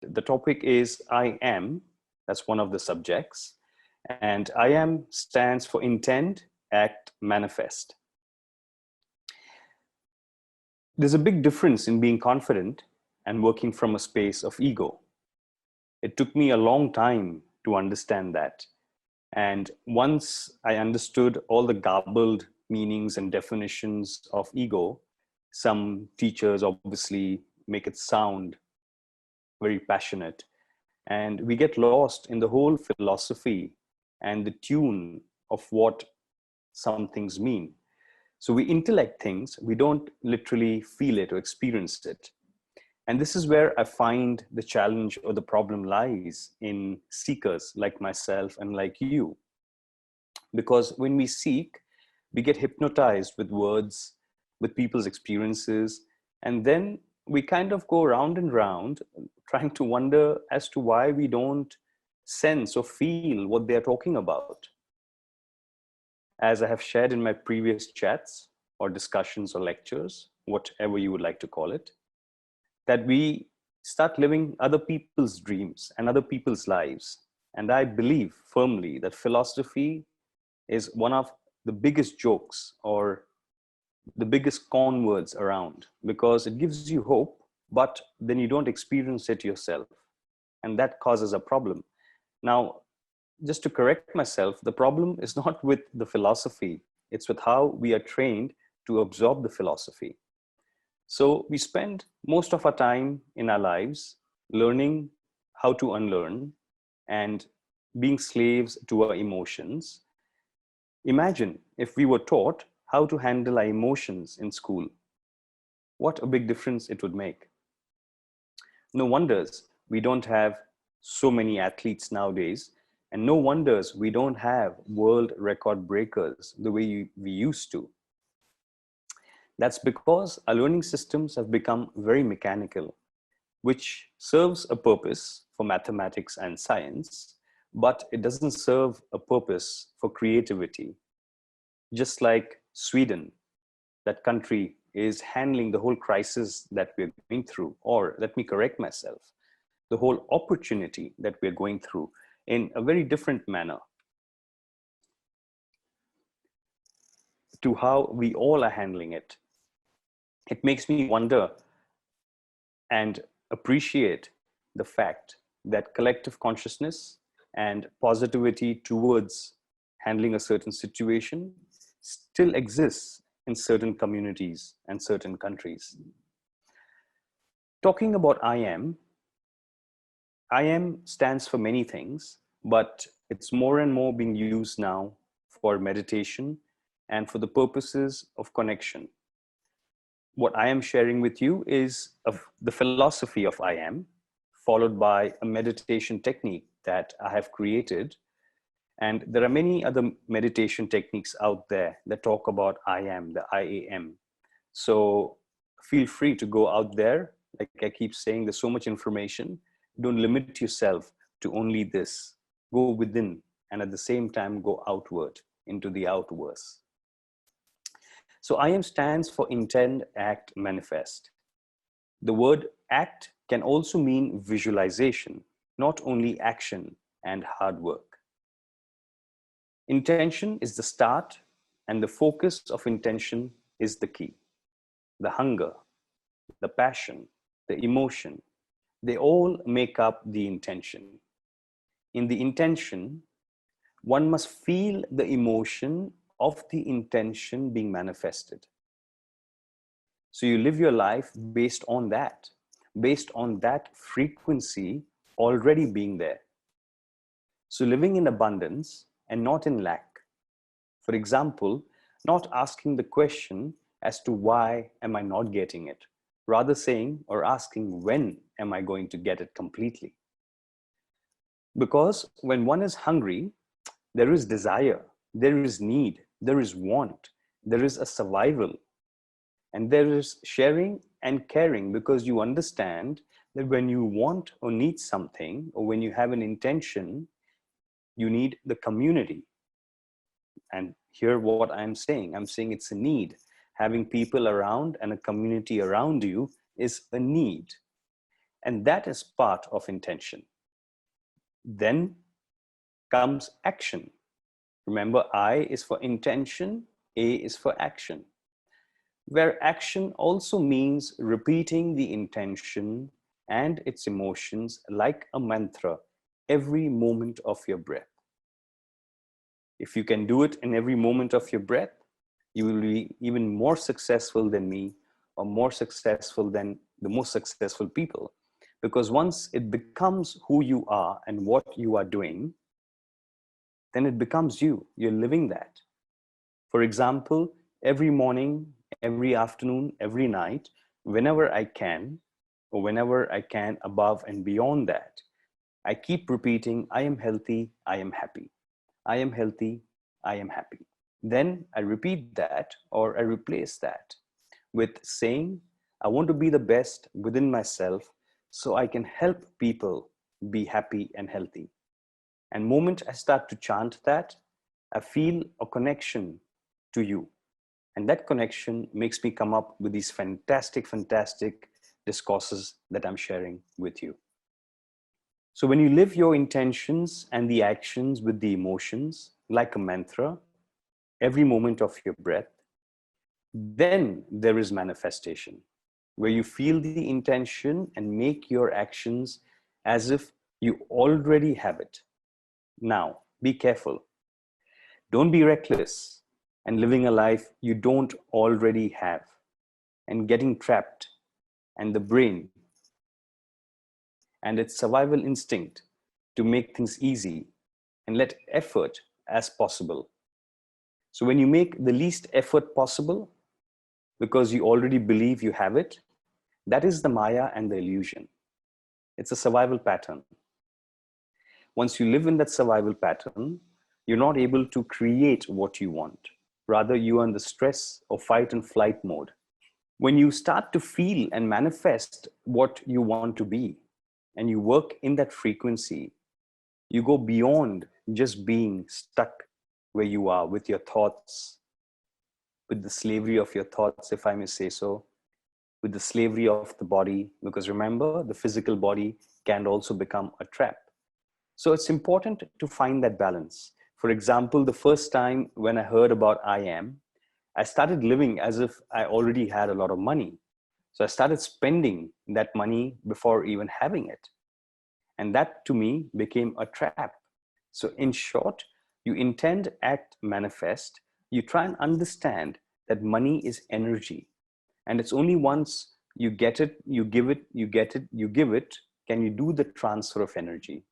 the topic is I am. That's one of the subjects. And I am stands for intend, act, manifest. There's a big difference in being confident and working from a space of ego. It took me a long time to understand that. And once I understood all the garbled meanings and definitions of ego, some teachers obviously make it sound very passionate. And we get lost in the whole philosophy and the tune of what some things mean. So we intellect things, we don't literally feel it or experience it. And this is where I find the challenge or the problem lies in seekers like myself and like you. Because when we seek, we get hypnotized with words, with people's experiences, and then we kind of go round and round trying to wonder as to why we don't sense or feel what they're talking about. As I have shared in my previous chats or discussions or lectures, whatever you would like to call it, that we start living other people's dreams and other people's lives. And I believe firmly that philosophy is one of the biggest jokes or the biggest con words around, because it gives you hope, but then you don't experience it yourself. And that causes a problem. Now, just to correct myself, the problem is not with the philosophy, it's with how we are trained to absorb the philosophy. So we spend most of our time in our lives learning how to unlearn and being slaves to our emotions. Imagine if we were taught how to handle our emotions in school. What a big difference it would make. No wonders we don't have so many athletes nowadays, and no wonders we don't have world record breakers the way we used to. That's because our learning systems have become very mechanical, which serves a purpose for mathematics and science, but it doesn't serve a purpose for creativity. Just like Sweden, that country is handling the whole crisis that we're going through, or let me correct myself, the whole opportunity that we're going through in a very different manner to how we all are handling it. It makes me wonder and appreciate the fact that collective consciousness and positivity towards handling a certain situation still exists in certain communities and certain countries. Talking about I am stands for many things, but it's more and more being used now for meditation and for the purposes of connection. What I am sharing with you is of the philosophy of I am, followed by a meditation technique that I have created. And there are many other meditation techniques out there that talk about I am, the IAM. So feel free to go out there. Like I keep saying, there's so much information. Don't limit yourself to only this. Go within and at the same time go outward into the outverse. So I am stands for intend, act, manifest. The word act can also mean visualization, not only action and hard work. Intention is the start, and the focus of intention is the key. The hunger, the passion, the emotion, they all make up the intention. In the intention, one must feel the emotion of the intention being manifested. So you live your life based on that frequency already being there. So living in abundance and not in lack. For example, not asking the question as to why am I not getting it, rather saying or asking when am I going to get it completely. Because when one is hungry, there is desire, there is need, there is want, there is a survival, and there is sharing and caring, because you understand that when you want or need something, or when you have an intention, you need the community. And hear what I'm saying it's a need. Having people around and a community around you is a need. And that is part of intention. Then comes action. Remember, I is for intention, A is for action, where action also means repeating the intention and its emotions like a mantra every moment of your breath. If you can do it in every moment of your breath, you will be even more successful than me, or more successful than the most successful people. Because once it becomes who you are and what you are doing, then it becomes you. You're living that. For example, every morning, every afternoon, every night, whenever I can, or whenever I can above and beyond that, I keep repeating, I am healthy, I am happy. I am healthy, I am happy. Then I repeat that, or I replace that with saying, I want to be the best within myself so I can help people be happy and healthy. And moment I start to chant that, I feel a connection to you. And that connection makes me come up with these fantastic, fantastic discourses that I'm sharing with you. So when you live your intentions and the actions with the emotions like a mantra, every moment of your breath, then there is manifestation, where you feel the intention and make your actions as if you already have it. Now, be careful. Don't be reckless and living a life you don't already have and getting trapped, and the brain and its survival instinct to make things easy and let effort as possible. So when you make the least effort possible because you already believe you have it, that is the Maya and the illusion. It's a survival pattern. Once you live in that survival pattern, you're not able to create what you want. Rather, you are in the stress or fight and flight mode. When you start to feel and manifest what you want to be, and you work in that frequency, you go beyond just being stuck where you are with your thoughts, with the slavery of your thoughts, if I may say so, with the slavery of the body, because remember, the physical body can also become a trap. So it's important to find that balance. For example, the first time when I heard about I started living as if I already had a lot of money. So I started spending that money before even having it. And that to me became a trap. So in short, you intend, act, manifest, you try and understand that money is energy. And it's only once you get it, you give it, you get it, you give it, can you do the transfer of energy.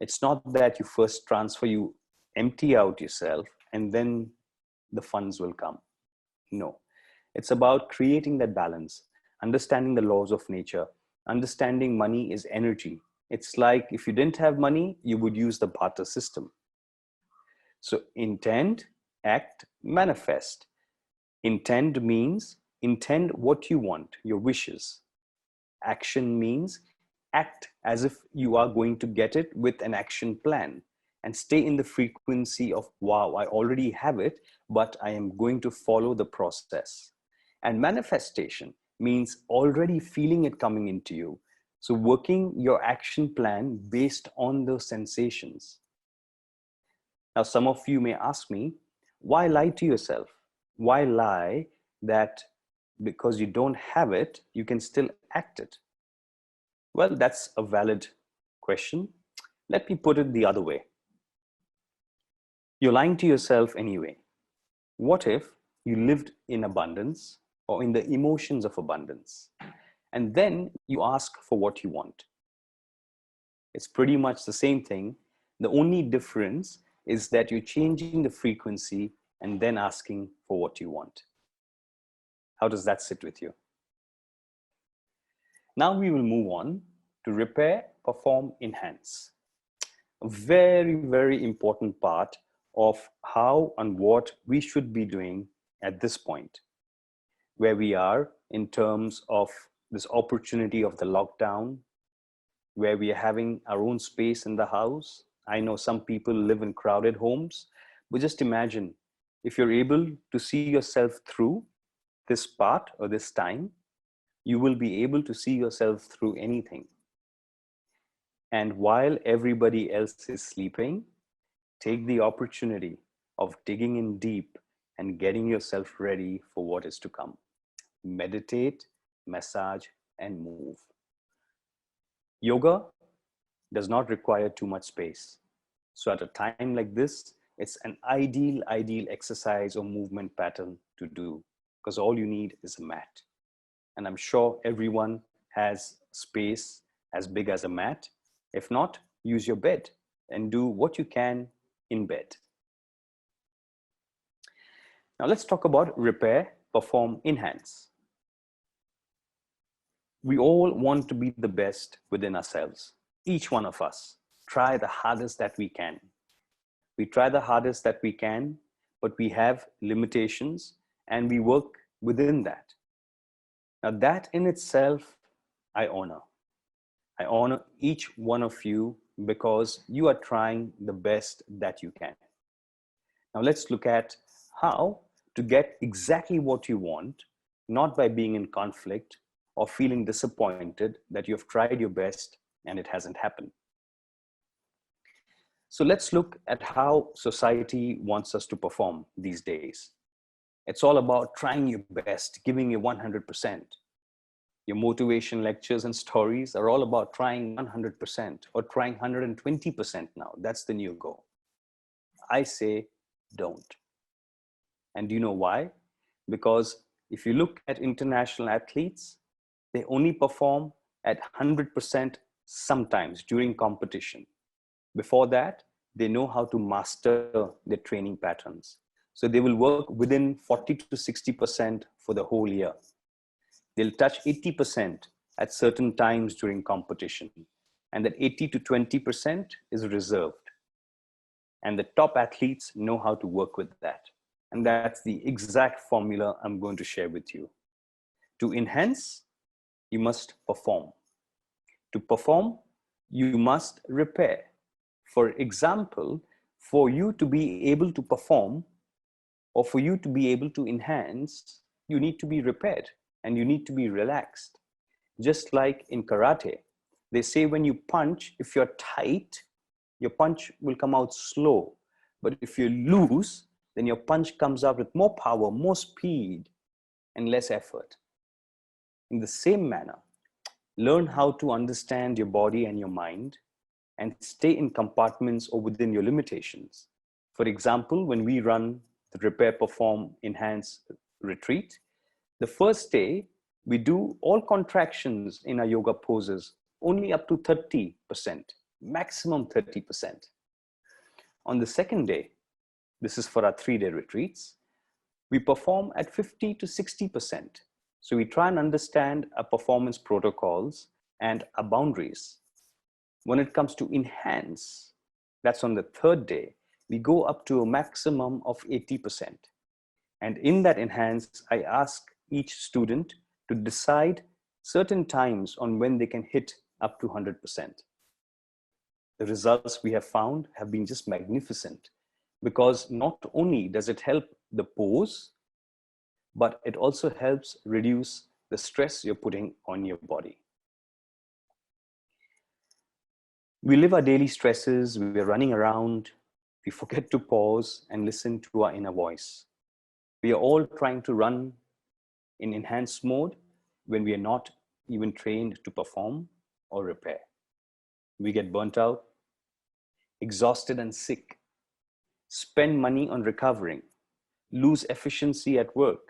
It's not that you first transfer, you empty out yourself, and then the funds will come. No, it's about creating that balance, understanding the laws of nature, understanding money is energy. It's like if you didn't have money, you would use the barter system. So intend, act, manifest. Intend means intend what you want, your wishes. Action means act as if you are going to get it with an action plan, and stay in the frequency of, wow, I already have it, but I am going to follow the process. And manifestation means already feeling it coming into you. So working your action plan based on those sensations. Now, some of you may ask me, why lie to yourself? Why lie that because you don't have it, you can still act it? Well, that's a valid question. Let me put it the other way. You're lying to yourself anyway. What if you lived in abundance or in the emotions of abundance, and then you ask for what you want? It's pretty much the same thing. The only difference is that you're changing the frequency and then asking for what you want. How does that sit with you? Now we will move on to repair, perform, enhance. A very, very important part of how and what we should be doing at this point, where we are in terms of this opportunity of the lockdown, where we are having our own space in the house. I know some people live in crowded homes, but just imagine if you're able to see yourself through this part or this time, you will be able to see yourself through anything. And while everybody else is sleeping, take the opportunity of digging in deep and getting yourself ready for what is to come. Meditate, massage, and move. Yoga does not require too much space. So at a time like this, it's an ideal exercise or movement pattern to do, because all you need is a mat. And I'm sure everyone has space as big as a mat. If not, use your bed and do what you can in bed. Now let's talk about repair, perform, enhance. We all want to be the best within ourselves. Each one of us try the hardest that we can. We try the hardest that we can, but we have limitations and we work within that. Now that in itself, I honor. I honor each one of you because you are trying the best that you can. Now let's look at how to get exactly what you want, not by being in conflict or feeling disappointed that you've tried your best and it hasn't happened. So let's look at how society wants us to perform these days. It's all about trying your best, giving you 100%. Your motivation lectures and stories are all about trying 100% or trying 120% now. That's the new goal. I say don't. And do you know why? Because if you look at international athletes, they only perform at 100% sometimes during competition. Before that, they know how to master their training patterns. So they will work within 40 to 60% for the whole year. They'll touch 80% at certain times during competition. And that 80 to 20% is reserved. And the top athletes know how to work with that. And that's the exact formula I'm going to share with you. To enhance, you must perform. To perform, you must repair. For example, for you to be able to perform or for you to be able to enhance, you need to be repaired and you need to be relaxed. Just like in karate, they say when you punch, if you're tight, your punch will come out slow. But if you're loose, then your punch comes out with more power, more speed, and less effort. In the same manner, learn how to understand your body and your mind and stay in compartments or within your limitations. For example, when we run the Repair, Perform, Enhance retreat, the first day, we do all contractions in our yoga poses only up to 30%, maximum 30%. On the second day, this is for our 3-day retreats, we perform at 50 to 60%. So we try and understand our performance protocols and our boundaries. When it comes to enhance, that's on the third day, we go up to a maximum of 80%. And in that enhance, I ask each student to decide certain times on when they can hit up to 100%. The results we have found have been just magnificent because not only does it help the pose, but it also helps reduce the stress you're putting on your body. We live our daily stresses, we're running around, we forget to pause and listen to our inner voice. We are all trying to run in enhanced mode when we are not even trained to perform or repair. We get burnt out, exhausted and sick, spend money on recovering, lose efficiency at work,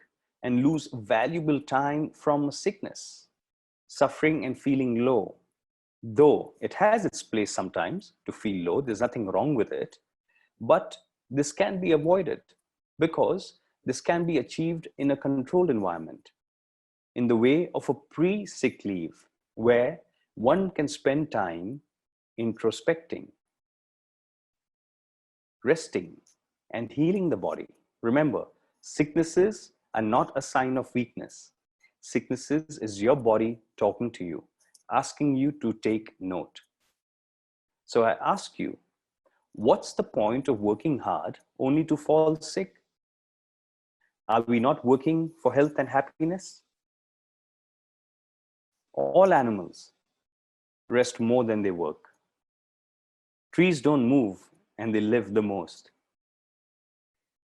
and lose valuable time from sickness, suffering and feeling low. Though it has its place sometimes to feel low, there's nothing wrong with it, but this can be avoided because this can be achieved in a controlled environment, in the way of a pre-sick leave, where one can spend time introspecting, resting, and healing the body. Remember, sicknesses are not a sign of weakness. Sicknesses is your body talking to you, asking you to take note. So I ask you, what's the point of working hard only to fall sick? Are we not working for health and happiness? All animals rest more than they work. Trees don't move and they live the most.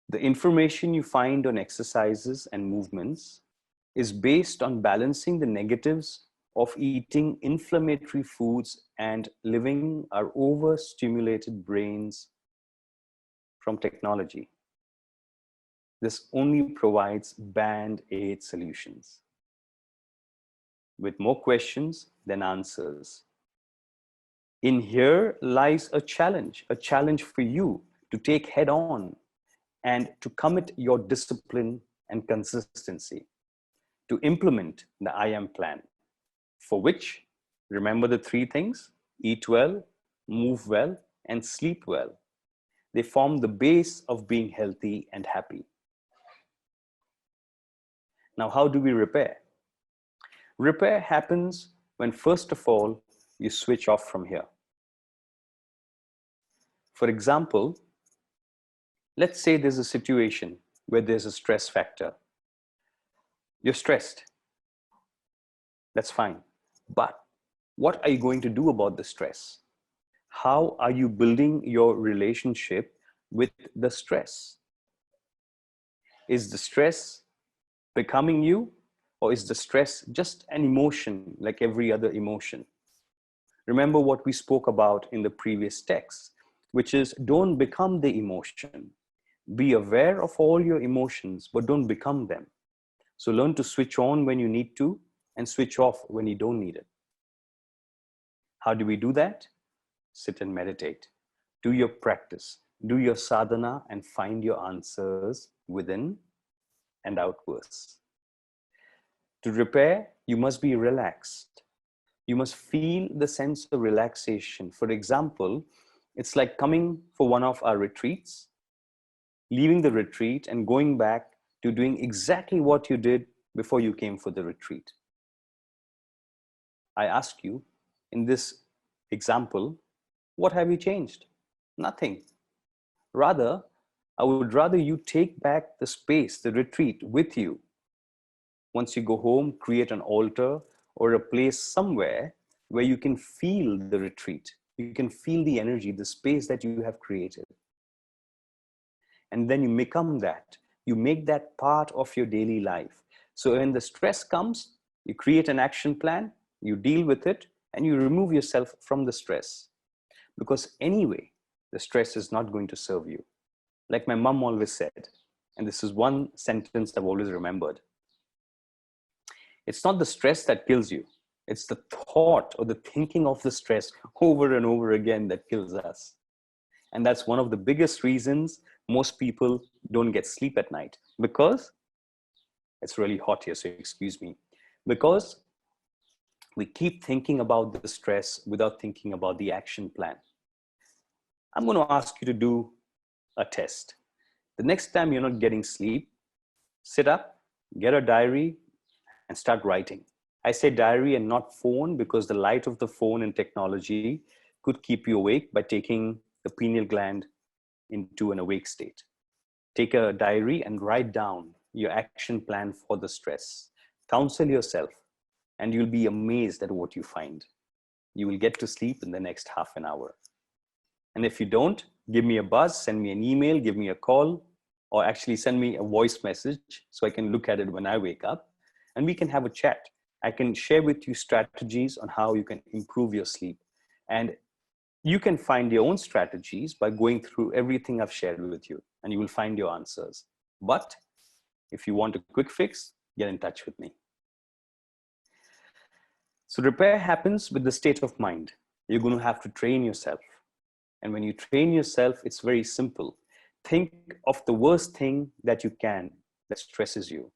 The information you find on exercises and movements is based on balancing the negatives of eating inflammatory foods and living our overstimulated brains from technology. This only provides band-aid solutions with more questions than answers. In here lies a challenge for you to take head on and to commit your discipline and consistency to implement the I Am plan, for which, remember the three things: eat well, move well, and sleep well. They form the base of being healthy and happy. Now, how do we repair? Repair happens when, first of all, you switch off from here. For example, let's say there's a situation where there's a stress factor. You're stressed. That's fine. But what are you going to do about the stress? How are you building your relationship with the stress? Is the stress becoming you, or is the stress just an emotion like every other emotion? Remember what we spoke about in the previous text, which is don't become the emotion. Be aware of all your emotions, but don't become them. So learn to switch on when you need to and switch off when you don't need it. How do we do that? Sit and meditate. Do your practice. Do your sadhana and find your answers within and outwards. To repair, you must be relaxed. You must feel the sense of relaxation. For example, it's like coming for one of our retreats, leaving the retreat and going back to doing exactly what you did before you came for the retreat. I ask you, in this example, what have you changed? Nothing. Rather, I would rather you take back the space, the retreat with you. Once you go home, create an altar or a place somewhere where you can feel the retreat. You can feel the energy, the space that you have created. And then you become that. You make that part of your daily life. So when the stress comes, you create an action plan, you deal with it, and you remove yourself from the stress. Because anyway, the stress is not going to serve you. Like my mom always said, and this is one sentence I've always remembered: it's not the stress that kills you. It's the thought or the thinking of the stress over and over again that kills us. And that's one of the biggest reasons most people don't get sleep at night, because it's really hot here, so excuse me. Because we keep thinking about the stress without thinking about the action plan. I'm going to ask you to do a test. The next time you're not getting sleep, sit up, get a diary, and start writing. I say diary and not phone because the light of the phone and technology could keep you awake by taking the pineal gland into an awake state. Take a diary and write down your action plan for the stress. Counsel yourself, and you'll be amazed at what you find. You will get to sleep in the next half an hour. And if you don't, give me a buzz, send me an email, give me a call, or actually send me a voice message so I can look at it when I wake up, and we can have a chat. I can share with you strategies on how you can improve your sleep. And you can find your own strategies by going through everything I've shared with you, and you will find your answers. But if you want a quick fix, get in touch with me. So repair happens with the state of mind. You're going to have to train yourself. And when you train yourself, it's very simple. Think of the worst thing that you can that stresses you.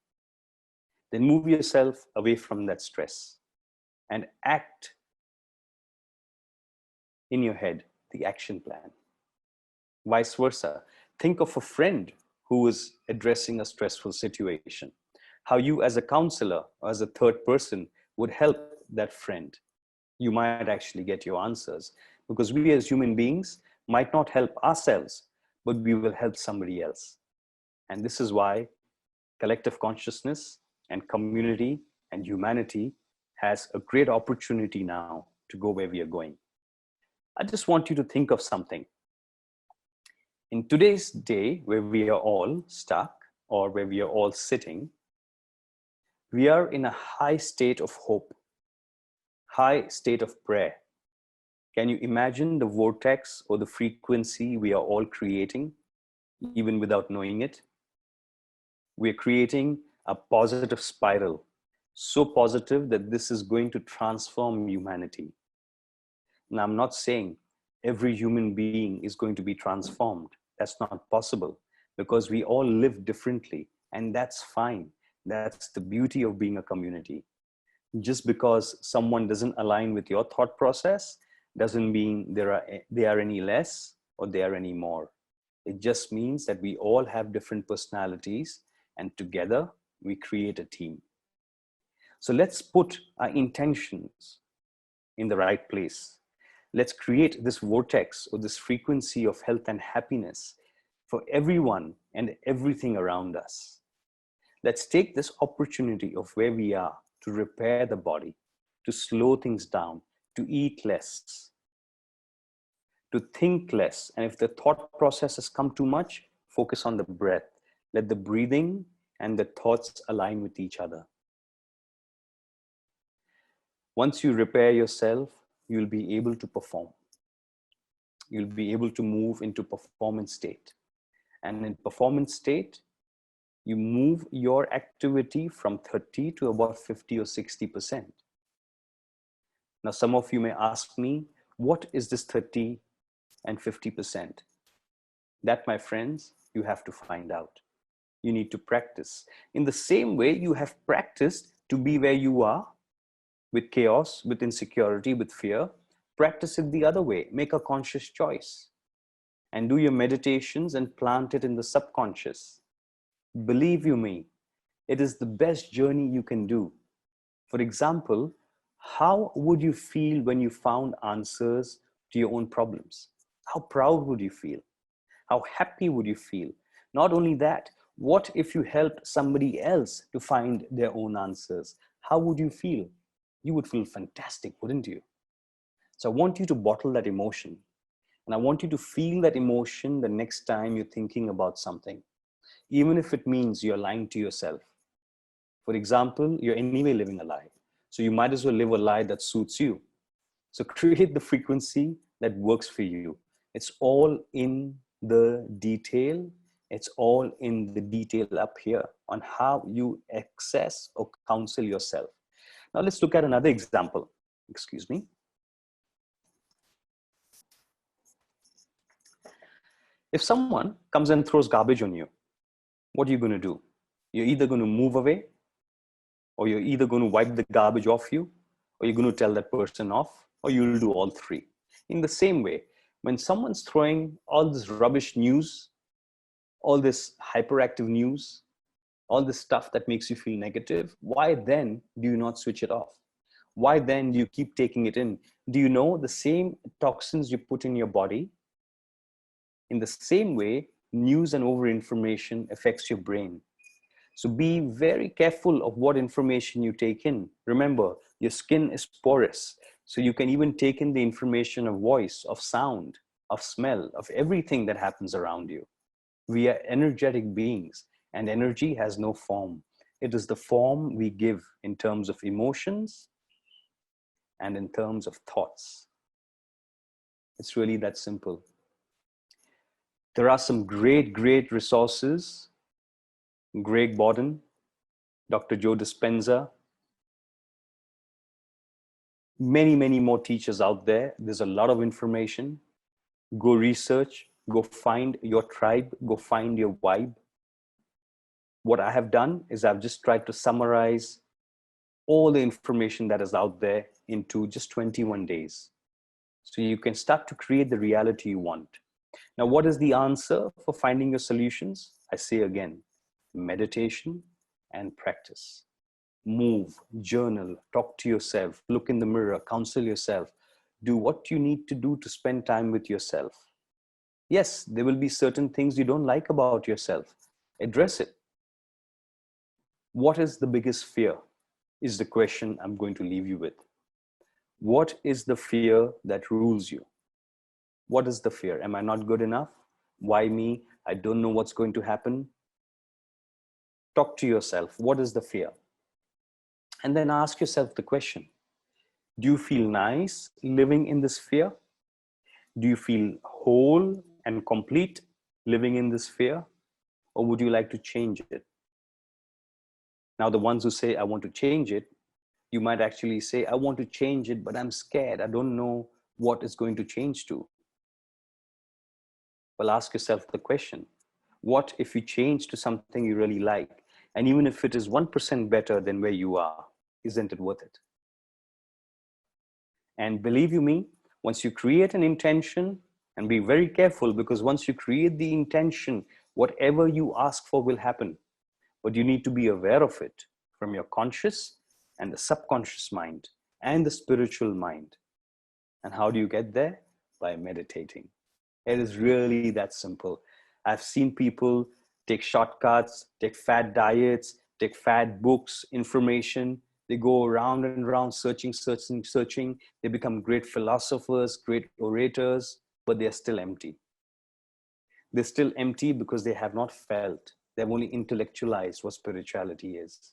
Then move yourself away from that stress and act in your head the action plan. Vice versa. Think of a friend who is addressing a stressful situation. How you as a counselor or as a third person would help that friend. You might actually get your answers, because we as human beings might not help ourselves, but we will help somebody else. And this is why collective consciousness and community and humanity has a great opportunity now to go where we are going. I just want you to think of something. In today's day, where we are all stuck or where we are all sitting, we are in a high state of hope, high state of prayer. Can you imagine the vortex or the frequency we are all creating, even without knowing it? We're creating a positive spiral, so positive that this is going to transform humanity. Now, I'm not saying every human being is going to be transformed. That's not possible because we all live differently, and that's fine. That's the beauty of being a community. Just because someone doesn't align with your thought process doesn't mean they are any less or they are any more. It just means that we all have different personalities, and together we create a team. So let's put our intentions in the right place. Let's create this vortex or this frequency of health and happiness for everyone and everything around us. Let's take this opportunity of where we are to repair the body, to slow things down, to eat less, to think less. And if the thought process has come too much, focus on the breath. Let the breathing and the thoughts align with each other. Once you repair yourself, you'll be able to perform. You'll be able to move into performance state. And in performance state, you move your activity from 30 to about 50 or 60%. Now, some of you may ask me, what is this 30 and 50%? That, my friends, you have to find out. You need to practice. In the same way you have practiced to be where you are, with chaos, with insecurity, with fear, practice it the other way. Make a conscious choice and do your meditations and plant it in the subconscious. Believe you me, it is the best journey you can do. For example, how would you feel when you found answers to your own problems? How proud would you feel? How happy would you feel? Not only that, what if you helped somebody else to find their own answers? How would you feel? You would feel fantastic, wouldn't you? So I want you to bottle that emotion. And I want you to feel that emotion the next time you're thinking about something, even if it means you're lying to yourself. For example, you're anyway living a lie. So you might as well live a lie that suits you. So create the frequency that works for you. It's all in the detail. It's all in the detail up here on how you access or counsel yourself. Now let's look at another example. Excuse me. If someone comes and throws garbage on you, what are you going to do? You're either going to move away, or you're either going to wipe the garbage off you, or you're going to tell that person off, or you'll do all three. In the same way, when someone's throwing all this rubbish news, all this hyperactive news, all this stuff that makes you feel negative, why then do you not switch it off? Why then do you keep taking it in? Do you know the same toxins you put in your body? In the same way, news and over-information affects your brain. So be very careful of what information you take in. Remember, your skin is porous. So you can even take in the information of voice, of sound, of smell, of everything that happens around you. We are energetic beings, and energy has no form. It is the form we give in terms of emotions and in terms of thoughts. It's really that simple. There are some great resources. Greg Borden, Dr. Joe Dispenza, many more teachers out there. There's a lot of information. Go research, go find your tribe, go find your vibe. What I have done is I've just tried to summarize all the information that is out there into just 21 days. So you can start to create the reality you want. Now, what is the answer for finding your solutions? I say again, meditation and practice. Move, journal, talk to yourself, look in the mirror, counsel yourself. Do what you need to do to spend time with yourself. Yes, there will be certain things you don't like about yourself. Address it. What is the biggest fear? Is the question I'm going to leave you with. What is the fear that rules you? What is the fear? Am I not good enough? Why me? I don't know what's going to happen. Talk to yourself. What is the fear? And then ask yourself the question, do you feel nice living in this fear? Do you feel whole and complete living in this fear? Or would you like to change it? Now, the ones who say, I want to change it, you might actually say, I want to change it, but I'm scared. I don't know what it's going to change to. Well, ask yourself the question, what if you change to something you really like? And even if it is 1% better than where you are, isn't it worth it? And believe you me, once you create an intention, and be very careful, because once you create the intention, whatever you ask for will happen. But you need to be aware of it from your conscious and the subconscious mind and the spiritual mind. And how do you get there? By meditating. It is really that simple. I've seen people take shortcuts, take fad diets, take fad books, information. They go around and around searching, searching, searching. They become great philosophers, great orators, but they're still empty. They're still empty because they have not felt. They've only intellectualized what spirituality is.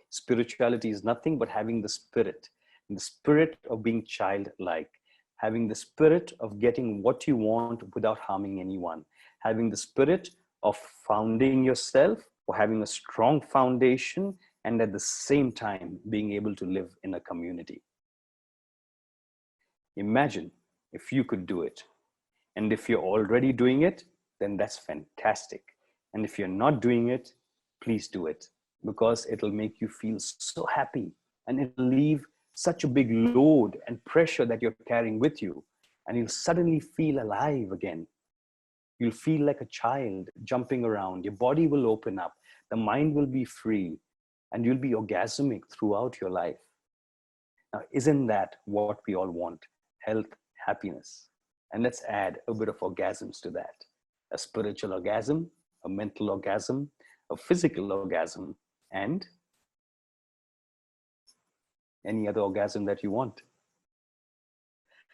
Spirituality is nothing but having the spirit of being childlike, having the spirit of getting what you want without harming anyone, having the spirit of founding yourself or having a strong foundation, and at the same time being able to live in a community. Imagine if you could do it. And if you're already doing it, then that's fantastic. And if you're not doing it, please do it, because it'll make you feel so happy, and it'll leave such a big load and pressure that you're carrying with you. And you'll suddenly feel alive again. You'll feel like a child jumping around. Your body will open up. The mind will be free, and you'll be orgasmic throughout your life. Now, isn't that what we all want? Health, happiness. And let's add a bit of orgasms to that. A spiritual orgasm, a mental orgasm, a physical orgasm, and any other orgasm that you want.